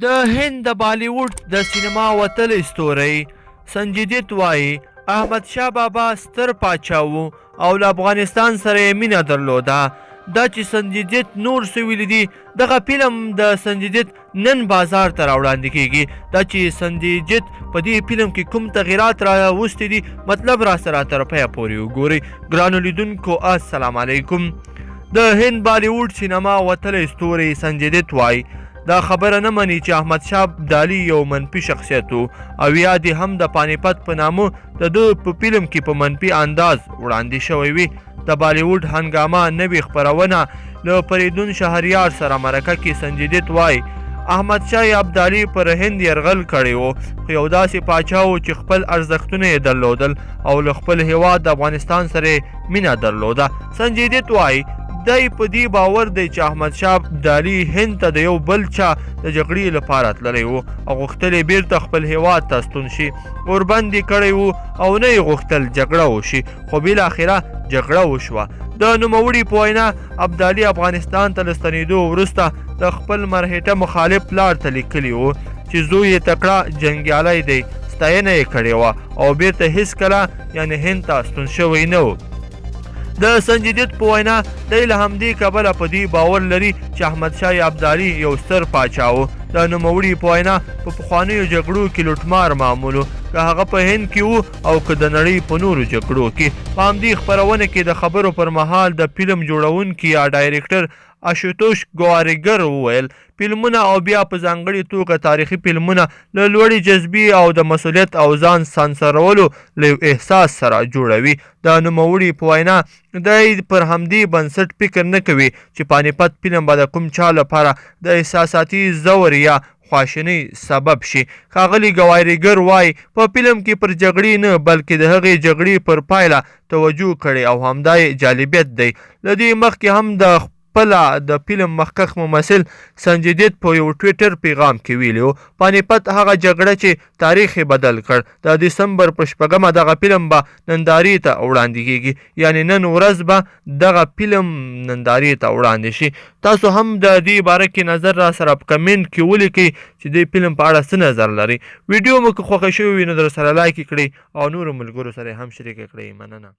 د هند د بالیوډ د سینما وتلی ستوری سنجیدت وایي احمد شاه بابا ستر پاچا و او له افغانستان سره یې مینه درلوده. دا چې سنجیدت نور څه ویلي دي، دغه فلم د سنجیدت نن بازار ته راوړاندې کیږي. دا چې سنجیدت په دې فلم کې کوم تغیرات راوستي دي، مطلب را سره تر پایه پورې وګورئ. ګرانو لیدونکو السلام علیکم. د هند بالیوډ سینما وتلی ستوری سنجیدت وایي دا خبره نه مني چې احمد شاه ابدالي یو منفي شخصیت و او یا دې هم د پانیپت په نامه د ده په فلم کې په منفي انداز وړاندې شوی وي. د بالیوډ هنګامه نوې خپرونه له فریدون شهریار سره مرکه کې سنجیدت وایي احمد شاه ابدالي پر هند یرغل کړی و، خو یو داسې پاچا و چې خپل ارزښتونه یې درلودل او له خپل هیواد د افغانستان سره مینه درلوده. سنجیدت وایي دی په دې باور دی چې احمد شاه ابدالي هند ته د یو بل چا د جګړې لپاره تللی و او غوښتل یې بیرته خپل هیواد ته ستون شي. اوربند یې کړی و او نه یې غوښتل جګړه وشي، خو بالاخره جګړه وشوه. د نوموړي په وینا ابدالي افغانستان ته له ستنېدو وروسته د خپل مرهټه مخالف پلار ته لیکلي و چې زوی یې تکړه جنګیالی دی، ستاینه یې کړې وه او بیرته هیڅکله یعنې هند ته ستون شوی نه و. د سنجیدت په وینا دی له همدې کبله په دې باور لري چې احمد شاه ابدالي یو ستر پاچا و. د نوموړي په وینا په پخوانیو جګړو کې لوټمار معمول و، که هغه په هند کې و او که د نړۍ په نورو جګړو کې. په همدې خپرونه کې د خبرو پر مهال د فلم جوړونکي یا ډایرکټر اشوتوش ګوارګر وویل فلمونه او بیا په ځانګړې توګه تاریخي فلمونه له لوړې جذبې او د مسؤلیت او ځان سانسرولو له یو احساس سره جوړوي. د نوموړي په وینا دی پر همدې بنسټ فکر نه کوي چې پانیپت فلم به د کوم چا لپاره د احساساتي زور یا خواشینۍ سبب شي. ښاغلي ګوارګر وایي په فلم کې پر جګړې نه بلکې د هغې جګړې پر پایله توجه کړې او همدا یې جالبیت دی. له دې مخکې هم د خپله د فلم مخکښ ممثل سنجیدت په یو ټویټر پیغام کې ویلي و پانیپت هغه جګړه چې تاریخ یې بدل کړ. د دسمبر په 6 دغه فلم به نندارې ته وړاندې کیږي، یعنې نن ورځ به دغه فلم نندارې ته وړاندې شي. تاسو هم د دې باره کې نظر را سره په کمنټ کې ولیکئ چې دې فلم په اړه څه نظر لري. ویډیو مو که خوښه شوې وي نو در سره لایک کړئ او نورو ملګرو سره هم شریک کړئ. مننه.